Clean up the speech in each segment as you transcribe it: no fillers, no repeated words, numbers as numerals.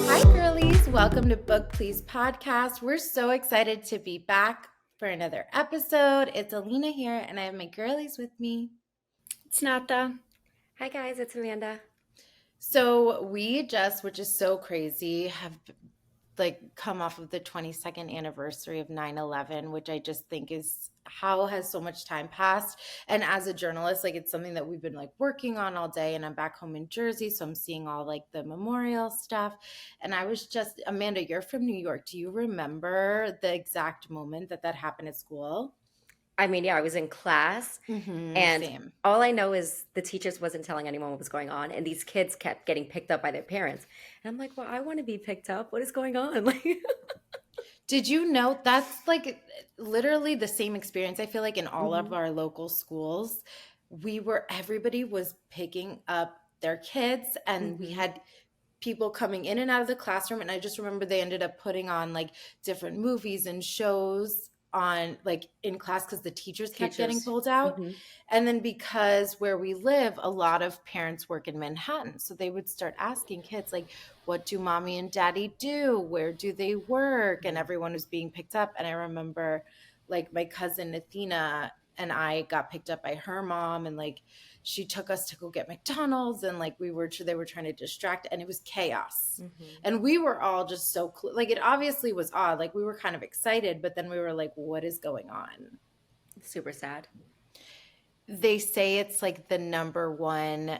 Hi, girlies. Welcome to Book Please Podcast. We're so excited to be back for another episode. It's Elina here, and I have my girlies with me. It's Nata. Hi guys, it's Amanda. So we just, which is so crazy, have come off of the 22nd anniversary of 9/11, which I just think is how has so much time passed. And as a journalist, it's something that we've been working on all day, and I'm back home in Jersey, so I'm seeing all the memorial stuff. And I was just, Amanda, you're from New York. Do you remember the exact moment that happened at school? I mean, yeah, I was in class and Same. all I know is the teachers wasn't telling anyone what was going on and these kids kept getting picked up by their parents. And I'm like, well, I want to be picked up. What is going on? Did you know that's literally the same experience I feel in all of our local schools. Everybody was picking up their kids, and we had people coming in and out of the classroom, and I just remember they ended up putting on different movies and shows on in class because the teachers kept getting pulled out. And then because where we live, a lot of parents work in Manhattan, so they would start asking kids what do mommy and daddy do, where do they work, and everyone was being picked up. And I remember my cousin Athena and I got picked up by her mom, and she took us to go get McDonald's, and they were trying to distract, and it was chaos. And we were all just so it obviously was odd. We were kind of excited, but then we were what is going on? Super sad. They say it's the number one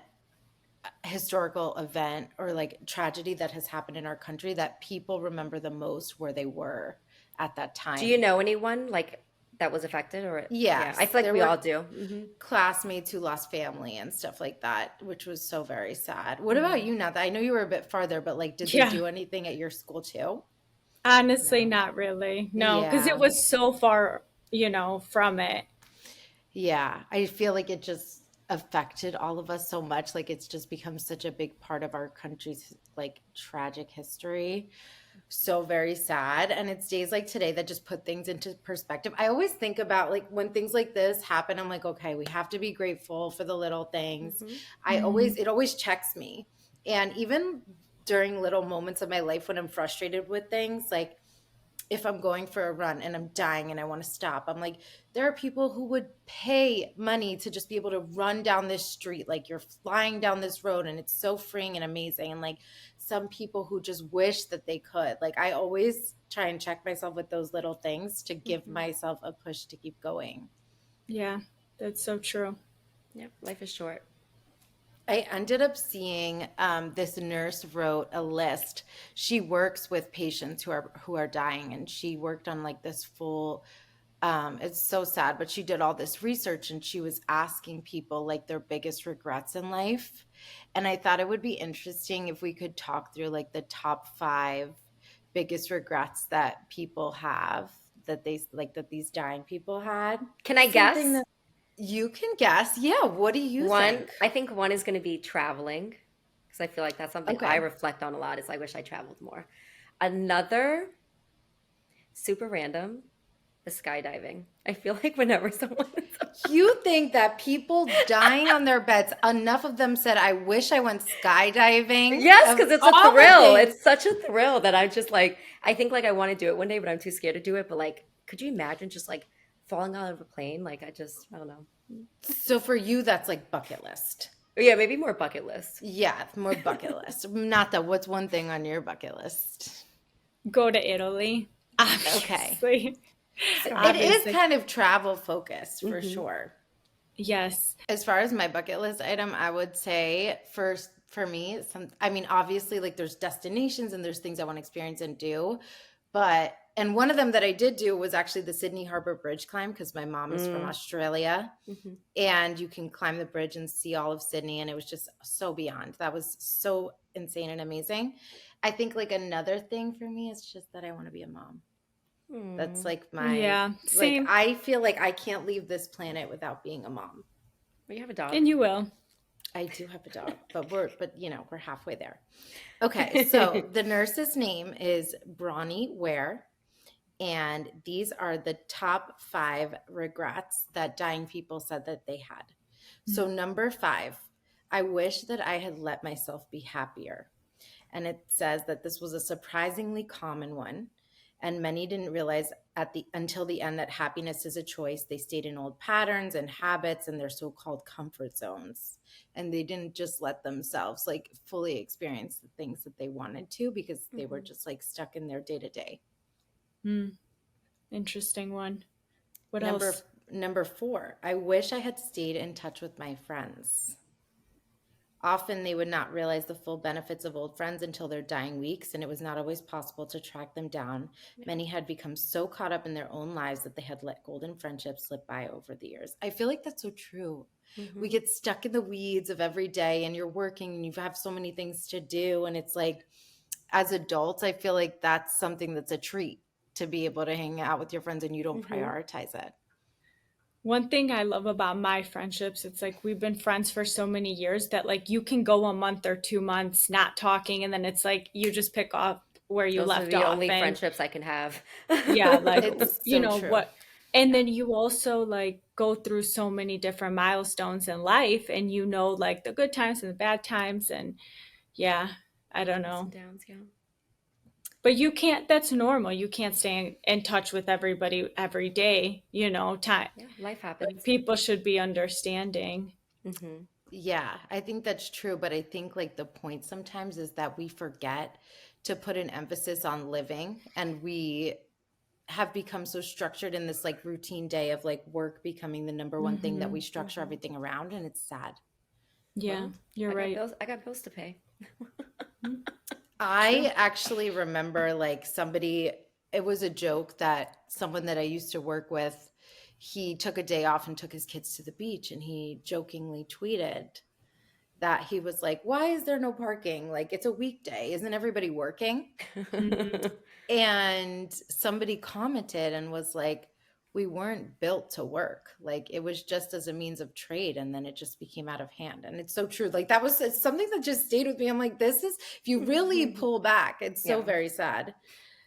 historical event or tragedy that has happened in our country that people remember the most where they were at that time. Do you know anyone that was affected? Or Yes, I feel like we all do. Classmates who lost family and stuff like that, which was so very sad. What about you, Nata? I know you were a bit farther, but did they do anything at your school too? Honestly, not really. No, because it was so far, from it. Yeah, I feel it just affected all of us so much. It's just become such a big part of our country's tragic history. So very sad. And it's days like today that just put things into perspective. I always think about when things like this happen, I'm okay, we have to be grateful for the little things. It always checks me. And even during little moments of my life when I'm frustrated with things, if I'm going for a run and I'm dying and I want to stop, I'm there are people who would pay money to just be able to run down this street. You're flying down this road and it's so freeing and amazing. And some people who just wish that they could. I always try and check myself with those little things to give myself a push to keep going. Yeah, that's so true. Yep, life is short. I ended up seeing this nurse wrote a list. She works with patients who are dying, and she worked on this full. It's so sad, but she did all this research, and she was asking people their biggest regrets in life. And I thought it would be interesting if we could talk through the top 5 biggest regrets that people have that these dying people had. Can I guess? You can guess. Yeah. What do you think? I think one is going to be traveling because I feel like that's something Okay. I reflect on a lot is I wish I traveled more. Another, super random, the skydiving. I feel like whenever someone You think that people dying on their beds, enough of them said, I wish I went skydiving? Yes, because it's a all the thrill. things. It's such a thrill that I'm just I think I want to do it one day, but I'm too scared to do it. But could you imagine just falling out of a plane? I don't know. So for you, that's bucket list. Yeah, maybe more bucket list. Yeah, more bucket list. Not that. What's one thing on your bucket list? Go to Italy. Okay. Obviously. It is kind of travel focused for sure. Yes. As far as my bucket list item, I would say first for me, obviously there's destinations and there's things I want to experience and do, and one of them that I did do was actually the Sydney Harbour Bridge climb because my mom is from Australia, and you can climb the bridge and see all of Sydney, and it was just so beyond. That was so insane and amazing. I think another thing for me is just that I want to be a mom. That's my same. I feel I can't leave this planet without being a mom. Well, you have a dog. And you will. I do have a dog, but we're halfway there. Okay, so the nurse's name is Bronnie Ware, And these are the top 5 regrets that dying people said that they had. So, number 5, I wish that I had let myself be happier. And it says that this was a surprisingly common one. And many didn't realize until the end that happiness is a choice. They stayed in old patterns and habits and their so-called comfort zones. And they didn't just let themselves like fully experience the things that they wanted to because they were just like stuck in their day to day. Interesting one. What Number else? number 4, I wish I had stayed in touch with my friends. Often they would not realize the full benefits of old friends until their dying weeks, and it was not always possible to track them down. Yeah. Many had become so caught up in their own lives that they had let golden friendships slip by over the years. I feel like that's so true. We get stuck in the weeds of every day, and you're working and you have so many things to do. And it's like, as adults, I feel like that's something that's a treat to be able to hang out with your friends and you don't prioritize it. One thing I love about my friendships, it's like we've been friends for so many years that like you can go a month or 2 months not talking, and then it's like you just pick up where you Those are left the off. only And friendships I can have. yeah, like, It's you so know true. what, and then you also like go through so many different milestones in life, and you know, like the good times and the bad times. And yeah, I don't Ups and know. downs, yeah. But you can't, that's normal. You can't stay in touch with everybody every day, you know, time. Yeah, life Like happens. people should be understanding. Hmm. Yeah, I think that's true. But I think like the point sometimes is that we forget to put an emphasis on living and we have become so structured in this like routine day of like work becoming the number one thing that we structure Hmm. everything around. And it's sad. Yeah, Well, you're right. I got bills to pay. True. I actually remember like somebody, it was a joke that someone that I used to work with, he took a day off and took his kids to the beach and he jokingly tweeted that he was like, why is there no parking? Like, it's a weekday. Isn't everybody working? And somebody commented and was like, we weren't built to work. Like, it was just as a means of trade. And then it just became out of hand. And it's so true. Like, that was it's something that just stayed with me. I'm like, this is, if you really pull back, it's so Yeah. very sad.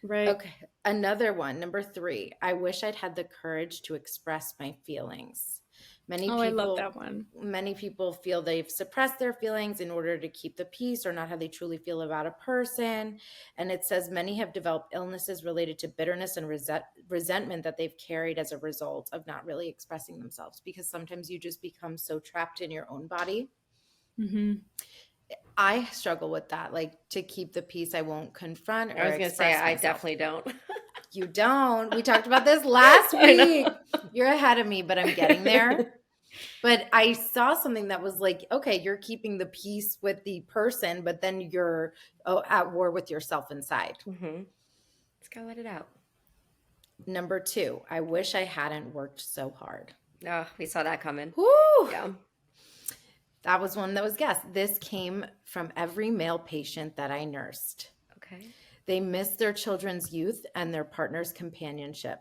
Right. Okay. Another one, number 3. I wish I'd had the courage to express my feelings. Many Oh, I love people that one. many people feel they've suppressed their feelings in order to keep the peace or not how they truly feel about a person. And it says many have developed illnesses related to bitterness and resentment that they've carried as a result of not really expressing themselves because sometimes you just become so trapped in your own body. Hmm. I struggle with that. Like to keep the peace, I won't confront I or was gonna say express I myself. definitely don't. You don't. We talked about this last I week. know. You're ahead of me, but I'm getting there. But I saw something that was like, okay, you're keeping the peace with the person, but then you're at war with yourself inside. Just gotta let it out. Number 2, I wish I hadn't worked so hard. Oh, we saw that coming. Whoo! Yeah. That was one that was guessed. This came from every male patient that I nursed. Okay. They missed their children's youth and their partner's companionship.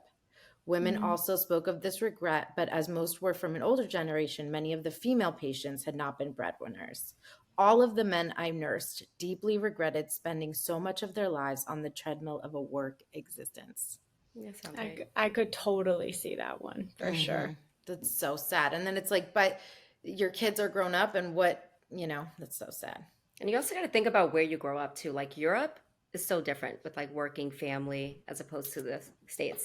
Women also spoke of this regret, but as most were from an older generation, many of the female patients had not been breadwinners. All of the men I nursed deeply regretted spending so much of their lives on the treadmill of a work existence. That sounds I, right. I could totally see that one for sure. That's so sad. And then it's like, but your kids are grown up and what, that's so sad. And you also got to think about where you grow up too. Like Europe is so different with like working family as opposed to the States.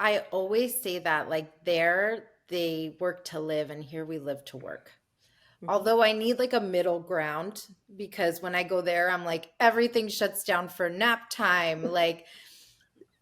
I always say that, like, there they work to live, and here we live to work. Although I need like a middle ground because when I go there, I'm like, everything shuts down for nap time. Like,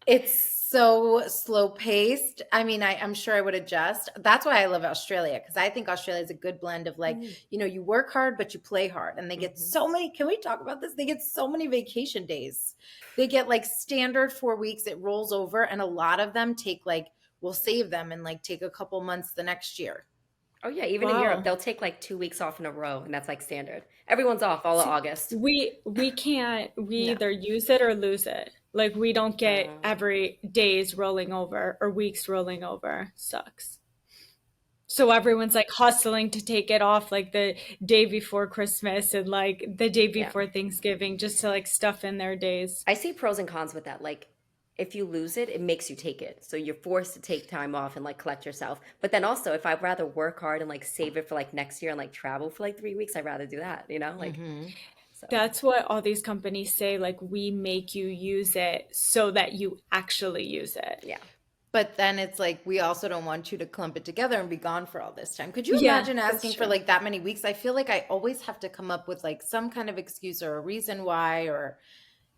it's so slow paced. I mean, I'm sure I would adjust. That's why I love Australia because I think Australia is a good blend of like, you work hard, but you play hard. And they get so many, can we talk about this? They get so many vacation days. They get like standard 4 weeks, it rolls over. And a lot of them take like, we'll save them and like take a couple months the next year. Oh yeah, even in Europe, Wow. they'll take like 2 weeks off in a row, and that's like standard. Everyone's off all of See, August. we can't, we No. either use it or lose it. Like we don't get Uh, every days rolling over or weeks rolling over. Sucks. So everyone's like hustling to take it off like the day before Christmas and like the day yeah. before Thanksgiving just to like stuff in their days. I see pros and cons with that. Like if you lose it, it makes you take it. So you're forced to take time off and like collect yourself. But then also, if I'd rather work hard and like save it for like next year and like travel for like 3 weeks, I'd rather do that, you know? Like, Hmm. so That's what all these companies say. Like, we make you use it so that you actually use it. yeah. But then it's like we also don't want you to clump it together and be gone for all this time. Could you Yeah, imagine that's asking for true. like that many weeks? I feel like I always have to come up with like some kind of excuse or a reason why, or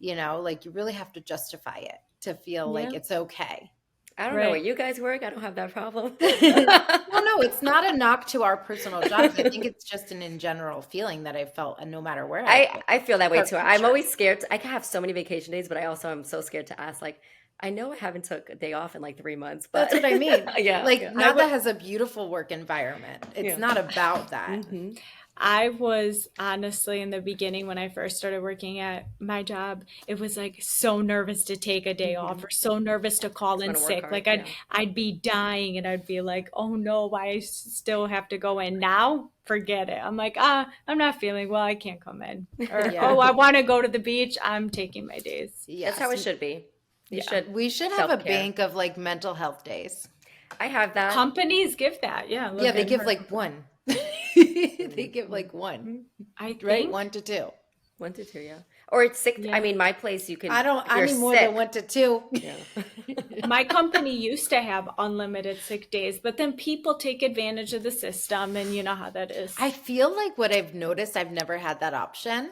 like you really have to justify it to feel like Yeah, it's okay. I don't know where right. you guys work. I don't have that problem. Well, no, it's not a knock to our personal jobs. I think it's just an in general feeling that I felt, and no matter where I I work, I feel that way our too. I'm culture. always scared. I can have so many vacation days, but I also am so scared to ask. Like, I know I haven't took a day off in like 3 months, but That's what I mean. yeah, Like yeah, I Napa would. has a beautiful work environment. It's yeah. not about that. Hmm. I was honestly in the beginning when I first started working at my job, it was like so nervous to take a day Hmm. off or so nervous to call Just in want to work sick. hard. Like Yeah. I'd be dying and I'd be like, "Oh no, why I still have to go in now?" Forget it. I'm like, I'm not feeling well. I can't come in. Or, Yeah. oh, I want to go to the beach. I'm taking my days. That's how Yes. it should be. You Yeah. should We should have a self-care. bank of like mental health days. I have that. Companies give that. Yeah, Yeah, look they at give her like company. one. They give Mm-hmm. like one, I right? think, 1 to 2. 1 to 2, yeah. Or it's sick. I yeah. mean, my place, you can, if I you're need more than sick, 1 to 2. yeah. My company used to have unlimited sick days, but then people take advantage of the system, and you know how that I is. feel like what I've noticed, I've never had that option.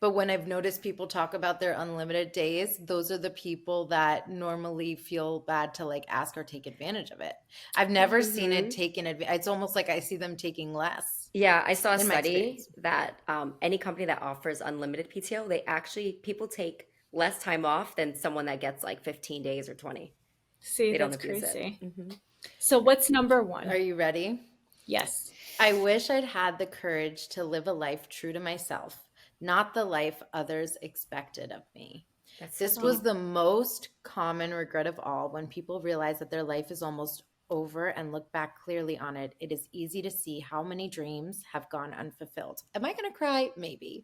But when I've noticed people talk about their unlimited days, those are the people that normally feel bad to like ask or take advantage of it. I've never seen it Hmm. taken advantage. It's almost like I see them taking less Yeah, I saw a in my study experience. that any company that offers unlimited PTO, they actually, people take less time off than someone that gets like 15 days or 20. See, They don't that's abuse it. crazy. Hmm. So, what's number Are one? you ready? Yes. I wish I'd had the courage to live a life true to myself, not the life others expected of me. That's so This deep. was the most common regret of all. When people realize that their life is almost over and look back clearly on it, it is easy to see how many dreams have gone unfulfilled. Am I going to cry? Maybe.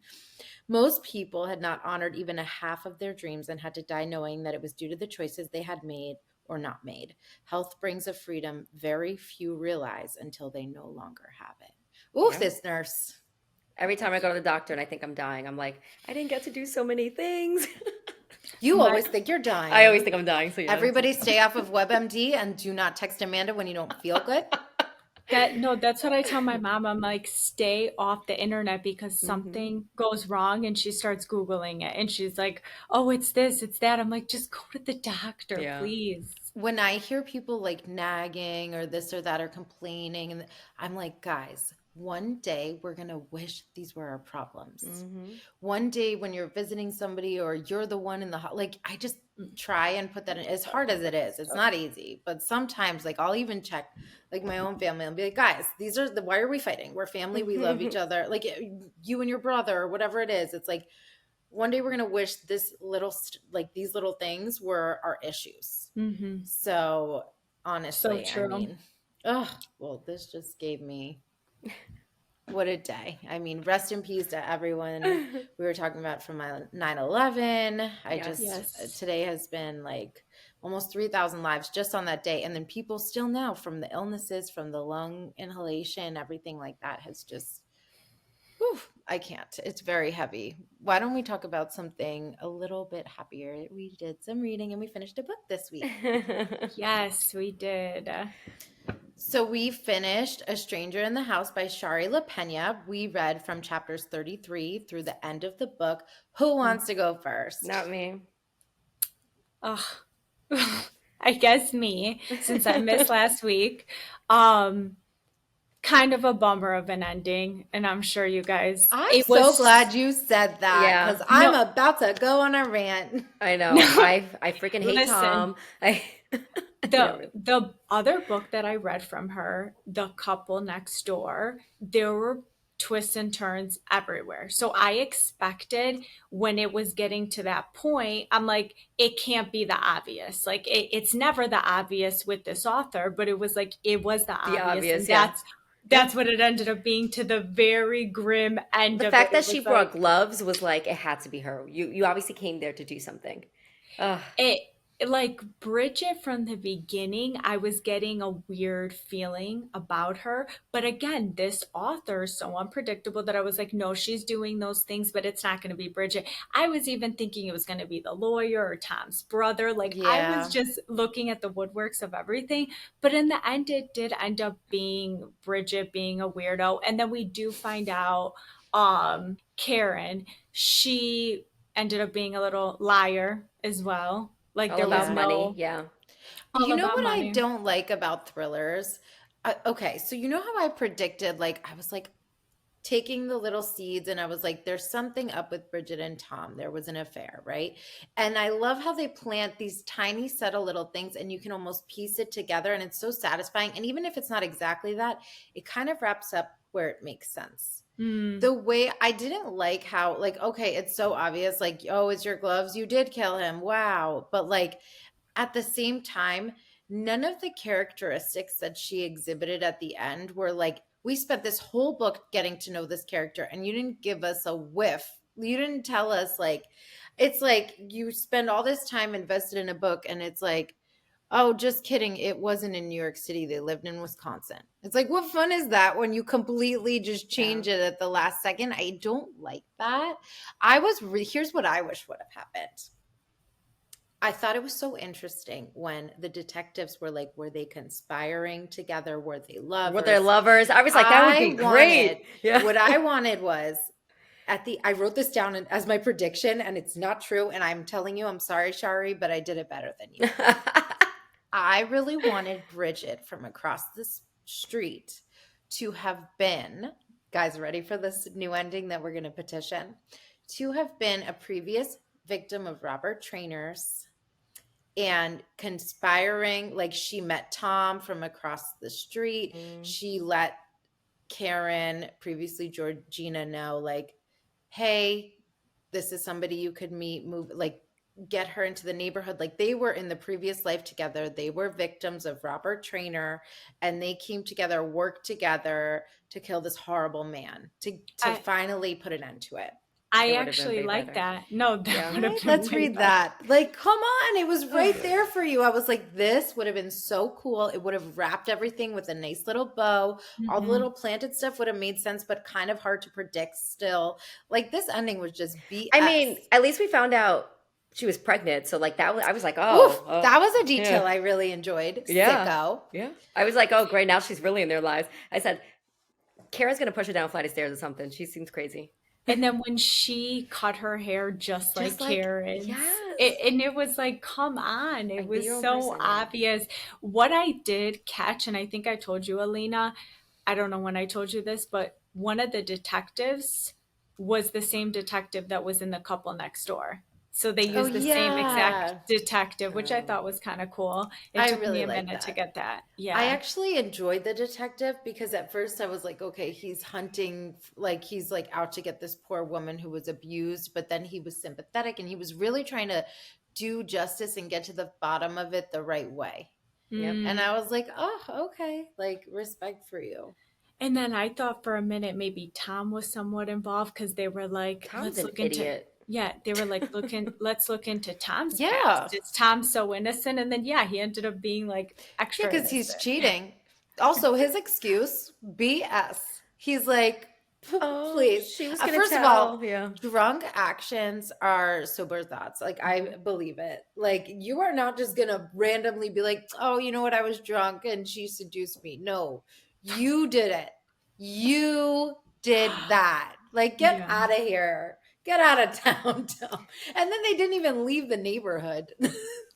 Most people had not honored even a half of their dreams and had to die knowing that it was due to the choices they had made or not made. Health brings a freedom very few realize until they no longer have it. Oof, Yeah. this nurse. Every time I go to the doctor and I think I'm dying, I'm like, I didn't get to do so many things. You My always think you're I always dying. think I'm dying. So yeah, Everybody stay off of WebMD and do not text Amanda when you don't feel good. That no, that's what I tell my mom. I'm like, stay off the internet because hmm. something goes wrong and she starts Googling it and she's like, oh, it's this, it's that. I'm like, just go to the doctor, Yeah. please. When I hear people like nagging or this or that or complaining, and I'm like, guys, one day we're going to wish these were our problems. Hmm. One day when you're visiting somebody or you're the one in the like, I just try and put that in as hard as it is. It's not easy, but sometimes like I'll even check like my own family and be like, guys, these are the, why are we fighting? We're family. We love each other. Like you and your brother or whatever it is. It's like, one day we're going to wish this little like these little things were our issues. Mm-hmm. So So honestly, I true. mean, oh, well, this just gave me what a day. I mean, rest in peace to everyone we were talking about from my 9/11. I Yes. just, Yes. today has been like almost 3,000 lives just on that day. And then people still now from the illnesses, from the lung inhalation, everything like that has just, whew, I can't. It's very heavy. Why don't we talk about something a little bit happier? We did some reading and we finished a book this week. Yes, we did. So we finished A Stranger in the House by Shari Lapena. We read from chapters 33 through the end of the book. Who wants to go first? Not me. Oh, I guess me, since I missed last week. Um, Kind of a bummer of an ending, and I'm sure you guys, I'm it so was glad you said that Yeah, because I'm no, about to go on a rant. I know. no, I freaking hate listen. Tom. I yeah, The other book that I read from her, The Couple Next Door, there were twists and turns everywhere. So I expected when it was getting to that point, I'm like, it can't be the obvious. Like it's never the obvious with this author, but it was like it was the the obvious, and obvious. Yeah, yeah. that's what it ended up being to the very grim end The of it. fact that It she was brought like gloves was like it had to be her. You obviously came there to do something. Ugh. it. like Bridget from the beginning, I was getting a weird feeling about her. But again, this author is so unpredictable that I was like, no, she's doing those things, but it's not going to be Bridget. I was even thinking it was going to be the lawyer or Tom's brother. Like I was Yeah. just looking at the woodworks of everything. But in the end, it did end up being Bridget being a weirdo. And then we do find out Karen, she ended up being a little liar as well. Like All there was about Yeah. money. no Yeah. all You know about what I money. don't like about thrillers? Okay, so you know how I predicted, like, I was like taking the little seeds and I was like, there's something up with Bridget and Tom. There was an affair, right? And I love how they plant these tiny, subtle little things and you can almost piece it together and it's so satisfying. And even if it's not exactly that, it kind of wraps up where it makes sense. Mm. The way I didn't like how, like, okay, it's so obvious, like, oh, it's your gloves. You did kill him. Wow. But like, at the same time, none of the characteristics that she exhibited at the end were like, we spent this whole book getting to know this character and you didn't give us a whiff. You didn't tell us, like, it's like you spend all this time invested in a book and it's like, oh, just kidding. It wasn't in New York City. They lived in Wisconsin. It's like, what fun is that when you completely just Yeah. change it at the last second? I don't like that. Here's what I wish would have happened. I thought it was so interesting when the detectives were like, were they conspiring together? Were they Were their lovers? lovers? I was like, that would I be wanted, great. Yeah. what I wanted was I wrote this down as my prediction, and it's not true. And I'm telling you, I'm sorry, Shari, but I did it better than you. I really wanted Bridget from across this street to have been, guys, ready for this new ending that we're going to petition? To have been a previous victim of Robert Trainer's and conspiring. Like she met Tom from across the street. Mm. She let Karen, previously Georgina, know, like, hey, this is somebody you could meet, move, like, get her into the neighborhood. Like they were in the previous life together. They were victims of Robert Trainer and they came together, worked together to kill this horrible man, to I finally put an end to it. I It would have been actually way like better. that. No, that Yeah. would have Right? been Let's way read better. that. Like, come on. It was right there for you. I was like, this would have been so cool. It would have wrapped everything with a nice little bow. All the Mhm. little planted stuff would have made sense, but kind of hard to predict still. Like, this ending was just I BS. mean, at least we found out she was pregnant. So like that was, I was like, Oof, oh, that was a yeah, detail I really enjoyed. yeah, Sicko. yeah. I was like, oh, great. Now she's really in their lives. I said, Kara's gonna push her down a flight of stairs or something. She seems crazy. And then when she cut her hair just like Just like, Karen's, yes, and it was like, come on, it like be was your own so person. Yeah. obvious. What I did catch, and I think I told you, Elena, I don't know when I told you this, but one of the detectives was the same detective that was in the couple next door. So they Oh, used the same exact yeah. detective, which I Oh, thought was kind of cool. It I took me really a like minute to that. get that. I Yeah. actually enjoyed the detective because at first I was like, okay, he's hunting, like he's like out to get this poor woman who was abused, but then he was sympathetic and he was really trying to do justice and get to the bottom of it the right way. yep. And Mm. I was like, oh, okay, like respect for you. And then I thought for a minute maybe Tom was somewhat involved because they were like, Tom's let's an look into, idiot. yeah, they were like, let's look into Tom's Yeah. past. Is Tom so innocent? And then, yeah, he ended up being like Yeah, extra because he's innocent. cheating. Also, his excuse, BS. He's like, Oh, please. she was gonna First of all, tell. Yeah. drunk actions are sober thoughts. Like, I believe it. Like, you are not just going to randomly be like, oh, you know what? I was drunk and she seduced me. No, you did it. You did that. Like, get Yeah, out of here. Get out of town, Tom. And then they didn't even leave the neighborhood.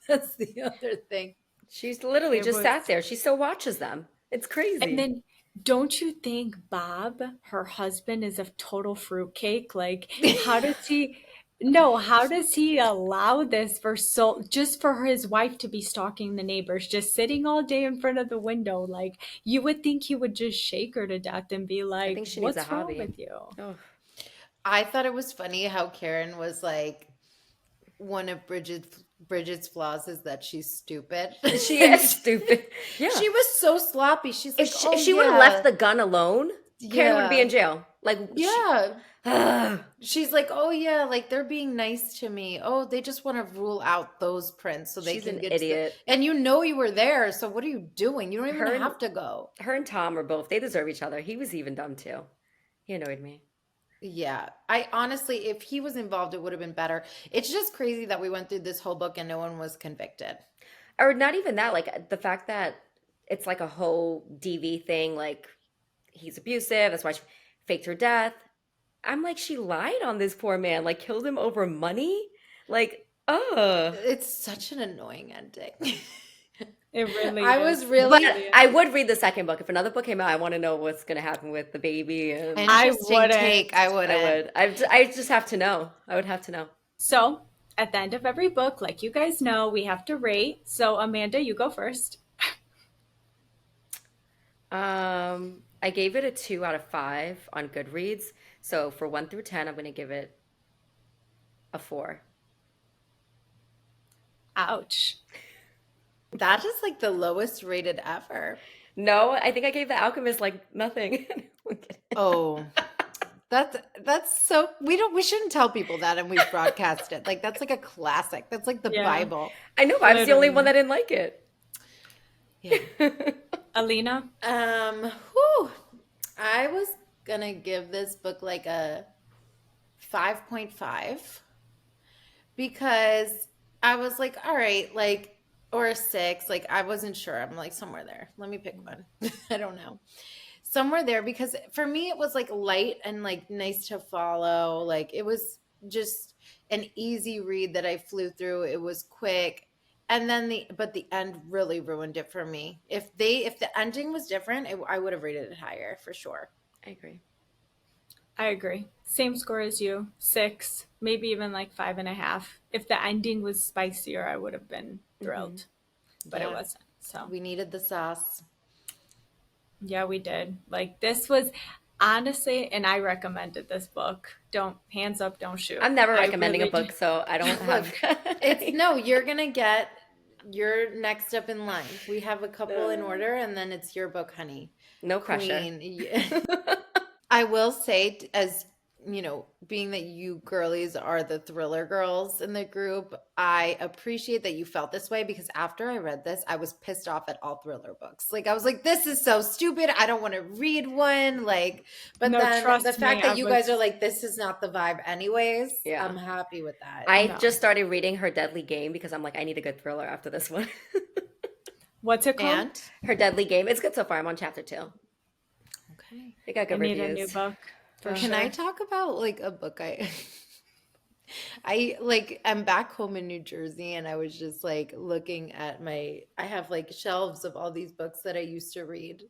That's the other thing. She's literally it just was. sat there. She still watches them. It's And crazy. then don't you think Bob, her husband, is a total fruitcake? Like, how does he no, how does he allow this for so just for his wife to be stalking the neighbors, just sitting all day in front of the window? Like, you would think he would just shake her to death and be I like, think she needs a "What's wrong hobby. with you?" Oh, I thought it was funny how Karen was like, one of Bridget's flaws is that she's stupid. she And is stupid. Yeah. she was so sloppy. She's like, If oh she would have left yeah, the gun alone, Karen would be yeah, in jail. Like, yeah. She's like, oh yeah, like they're being nice to me. Oh, they just want to rule out those prints so they She's can an get to the. idiot. And you know you were there, so what are you doing? You don't even Her and have to go. her and Tom are both. They deserve each other. He was even dumb too. He annoyed me. Yeah, I honestly, if he was involved, it would have been better. It's just crazy that we went through this whole book and no one was convicted. Or not even that. Like the fact that it's like a whole DV thing. Like he's abusive. That's why she faked her death. I'm like, she lied on this poor man. Like killed him over money. Like, It's such an annoying ending. It really I was is. It But really really is. I would read the second book. If another book came out, I want to know what's going to happen with the baby. And I interesting take. wouldn't. I I wouldn't. would. I just have to know. I would have to know. So, at the end of every book, like you guys know, we have to rate. So, Amanda, you go first. I gave it a 2 out of 5 on Goodreads. So for 1 through 10, I'm going to give it a 4. Ouch. That is like the lowest rated ever. No, I think I gave The Alchemist like nothing. I'm kidding. Oh, that's so we shouldn't tell people that and we broadcast it. Like that's like a classic. That's like the Yeah, Bible. I know, but I was the only one literally. that didn't like it. Yeah. Alina? Whew. I was gonna give this book like a 5.5 because I was like, all right, like, or a 6. Like, I wasn't sure. I'm like, somewhere there. Let me pick one. I don't know. Somewhere there because for me, it was like light and like nice to follow. Like, it was just an easy read that I flew through. It was quick. And then but the end really ruined it for me. If the ending was different, I would have rated it higher for sure. I agree. I agree. Same score as you. 6, maybe even like 5.5. If the ending was spicier, I would have been Hmm. thrilled, but it Yeah, wasn't. So, we needed the sauce. yeah, we did. Like, this was honestly, and I recommended this book. Don't, hands up, don't shoot. I'm never I recommending a really do. book, so I don't have Look, it's no, you're gonna get you're next up in line. We have a couple in order, and then it's your book, honey. no pressure. Queen. Yeah. I will say, as you know, being that you girlies are the thriller girls in the group, I appreciate that you felt this way because after I read this, I was pissed off at all thriller books. Like, I was like, this is so stupid. I don't want to read one. Like, but No, then the trust me, fact I that you guys are was, like, this is not the vibe, anyways, Yeah. I'm happy with that. I no. just started reading Her Deadly Game because I'm like, I need a good thriller after this one. What's it called? And, Her Deadly Game. It's good so far. I'm on chapter 2. okay. They got I good need a new reviews. book for Can I sure. talk about like a book I like I'm back home in New Jersey and I was just like looking at I have like shelves of all these books that I used to read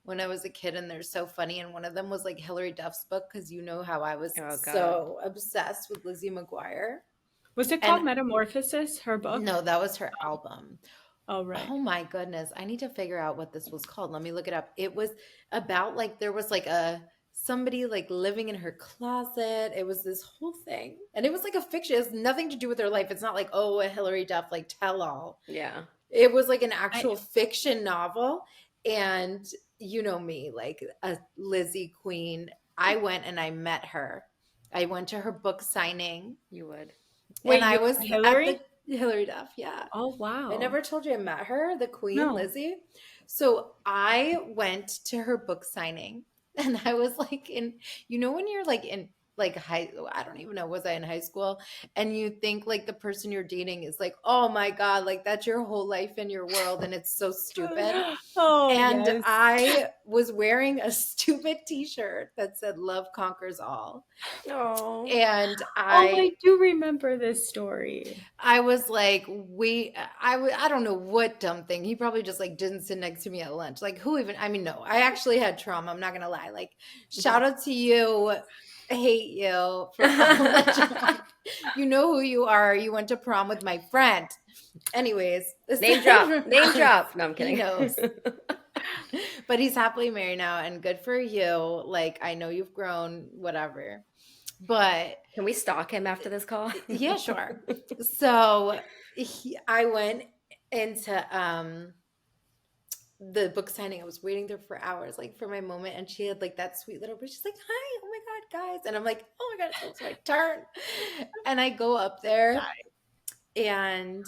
when I was a kid and they're so funny and one of them was like Hilary Duff's book because you know how I was Oh God. so obsessed with Lizzie McGuire. Was it And called Metamorphosis, her book? no, that was her album. Oh, right. Oh my goodness. I need to figure out what this was called. Let me look it up. It was about like there was like a somebody like living in her closet. It was this whole thing. And it was like a fiction. It has nothing to do with her life. It's not like, oh, a Hillary Duff like tell all. Yeah. It was like an I, actual fiction novel. And you know me, like a Lizzie queen. I went and I met her. I went to her book signing You would. and wait, I you was met at the Hillary? Hillary Duff. Yeah. Oh, I wow. never told you I met her, the Queen, No. Lizzie. So I went to her book signing and I was like in, you know, when you're like in like I don't even know, was I in high school? And you think like the person you're dating is like, oh my God, like that's your whole life in your world and it's so stupid. Oh, And yes. I was wearing a stupid t-shirt that said love conquers all. Oh. And Oh, I do remember this story. I was like, I don't know what dumb thing. He probably just like didn't sit next to me at lunch. Like, who even, I mean, no, I actually had trauma. I'm not going to lie. Like, shout out to you. I hate you for prom. You know who you are. You went to prom with my friend. Anyways, Name drop. Name drop. No, I'm he kidding. knows. But he's happily married now and good for you. Like, I know you've grown, whatever. But Can we stalk him after this call? yeah, sure. So I went into the book signing. I was waiting there for hours, like for my moment. And she had like that sweet little, but she's like, hi, oh my guys. And I'm like, oh my God, it's my turn. And I go up there and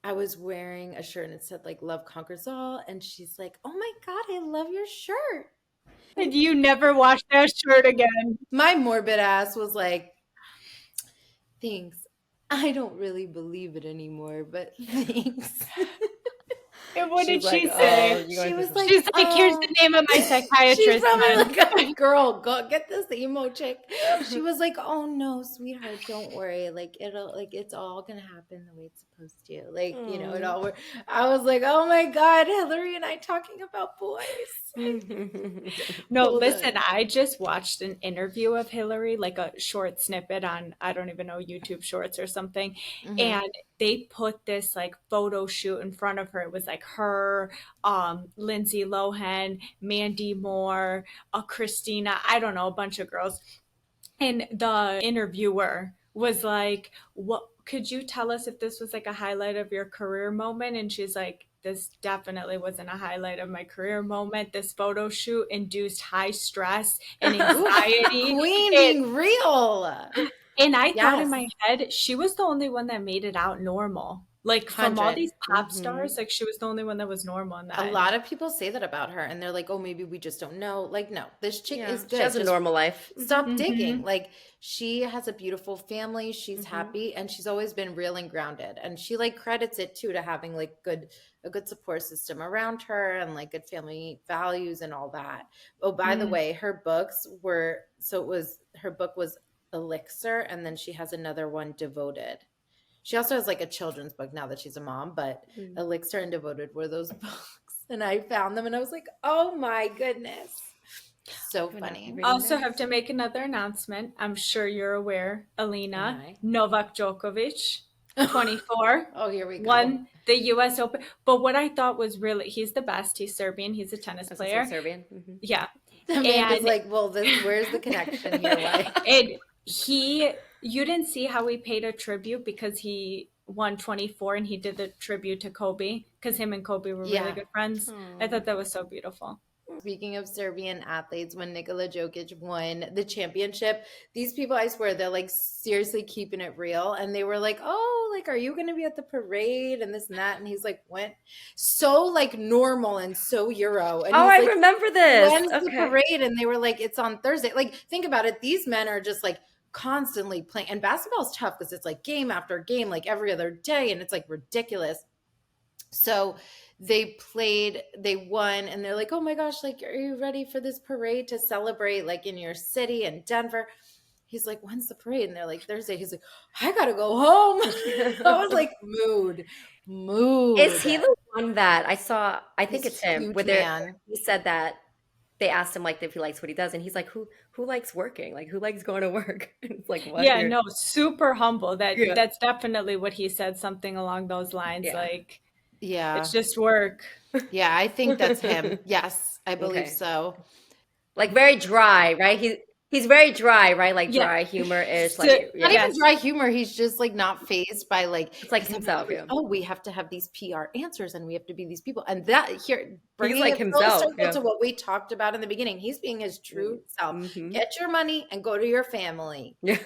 I was wearing a shirt and it said like love conquers all. And she's like, oh my God, I love your shirt. And you never wash that shirt again. My morbid ass was like, thanks. I don't really believe it anymore, but thanks. And what She's did like, she oh, say? you going She through was some. like, She's like, here's the name of my she's psychiatrist. probably then. like, oh, girl, go get this emo chick. She was like, oh no, sweetheart, don't worry. Like it'll, like it's all gonna happen the way it's supposed to. Like it all. I was like, oh my God, Hillary and I talking about boys. No, Hold listen, on. I just watched an interview of Hillary, like a short snippet on, I don't even know, YouTube Shorts or something. Mhm. And they put this like photo shoot in front of her. It was like her, Lindsay Lohan, Mandy Moore, Christina, I don't know, a bunch of girls. And the interviewer was like, what could you tell us if this was like a highlight of your career moment? And she's like, this definitely wasn't a highlight of my career moment. This photo shoot induced high stress and Oof, anxiety. queen It, being real. and I thought in Yes, my head, she was the only one that made it out normal. Like from all 100. these pop stars, like she was the only one that was normal in A that. lot of people say that about her, and they're like, "Oh, maybe we just don't know." Like, no, this chick Yeah, is she good. has a Just normal life. stop Mm-hmm. digging. Like, she has a beautiful family. She's Hmm. happy, and she's always been real and grounded. And she like credits it too to having like a good support system around her and like good family values and all that. Oh, by the Mm. way, her books were so it was her book was Elixir, and then she has another one, Devoted. She also has like a children's book now that she's a mom, but Elixir and Devoted were those books. And I found them and I was like, oh my goodness. So Gonna have to funny. read them Also have next. to make another announcement. I'm sure you're aware, Am Elina, I? Novak Djokovic, 24, Oh, here we go. won the US Open. But what I thought was really, he's the best. He's Serbian. He's a tennis I was gonna say player. Serbian. Hmm. Yeah. Amanda's And like, well, where's the connection here? Why? and you didn't see how he paid a tribute because he won 24 and he did the tribute to Kobe because him and Kobe were really Yeah. good friends. I Oh. thought that was so beautiful. Speaking of Serbian athletes, when Nikola Jokic won the championship, these people, I swear, they're like seriously keeping it real. And they were like, oh, like, are you going to be at the parade and this and that? And he's like, when? So like normal and so Euro. And Oh, he's I like, remember this. when's the Okay. parade? And they were like, it's on Thursday. Like, think about it. These men are just like constantly playing. And basketball's tough because it's like game after game, like every other day. And it's like ridiculous. So they won, and they're like, oh my gosh, like, are you ready for this parade to celebrate like in your city in Denver? He's like, when's the parade? And they're like, Thursday. He's like, I gotta go home. I was like, Is mood. he the one that I saw? I think This it's him. huge Where there, man. he said that they asked him like if he likes what he does, and he's like, "Who likes working? Like who likes going to work?" It's like what? Yeah, You're no, super humble. yeah, That's definitely what he said, something along those lines. yeah. Like, Yeah. it's just work. Yeah, I think that's him. Yes, I believe Okay. so. Like very dry, right? He's very dry, right? Like Yeah. dry humor-ish. So, Like Not yeah, even yes. dry humor. He's just like not phased by like it's like because himself. everybody's Yeah, oh we have to have these PR answers and we have to be these people and that here he's bringing like it full himself. circle Yeah. to what we talked about in the beginning. He's being his true self. Mm-hmm. Get your money and go to your family. Yeah.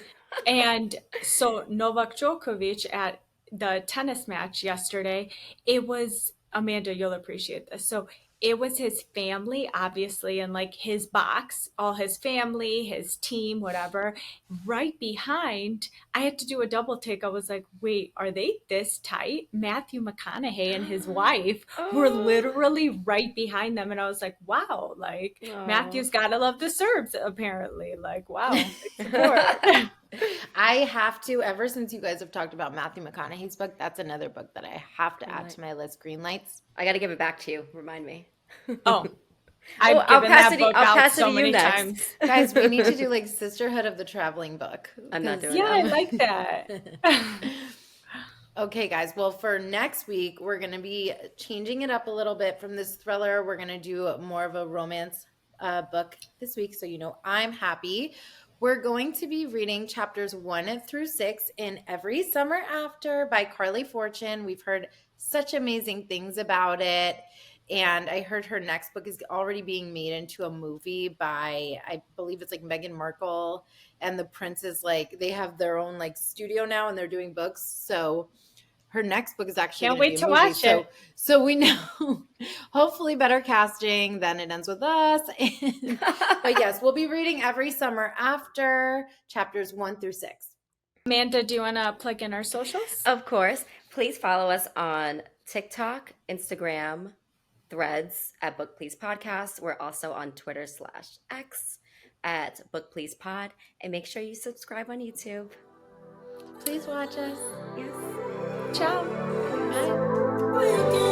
And so Novak Djokovic at the tennis match yesterday, it was Amanda, you'll appreciate this. So it was his family, obviously, and like his box, all his family, his team, whatever. Right behind, I had to do a double take. I was like, wait, are they this tight? Matthew McConaughey and his wife were Oh. literally right behind them. And I was like, wow, like Oh. Matthew's gotta love the Serbs, apparently. Like, wow, big support. I have to, ever since you guys have talked about Matthew McConaughey's book, that's another book that I have to add Greenlight. to my list. Green Lights. I got to give it back to you. Remind me. Oh, Oh, I've given that book I'll out pass it so to you many next. times. Guys, we need to do like Sisterhood of the Traveling Book. I'm not 'Cause, doing Yeah, I that. like that. Okay, guys. Well, for next week, we're going to be changing it up a little bit from this thriller. We're going to do more of a romance book this week. So, I'm happy. We're going to be reading chapters 1 through 6 in Every Summer After by Carly Fortune. We've heard such amazing things about it. And I heard her next book is already being made into a movie by, I believe it's like Meghan Markle and the prince is like, they have their own like studio now and they're doing books. So her next book is actually Can't going to be wait a to movie. watch it. So we know hopefully better casting than It Ends With Us. But yes, we'll be reading every summer after chapters 1 through 6. Amanda, do you want to plug in our socials? Of course. Please follow us on TikTok, Instagram, Threads at Book Please Podcast. We're also on Twitter/X at Book Please Pod. And make sure you subscribe on YouTube. Please watch us. Yes. Ciao. Bye.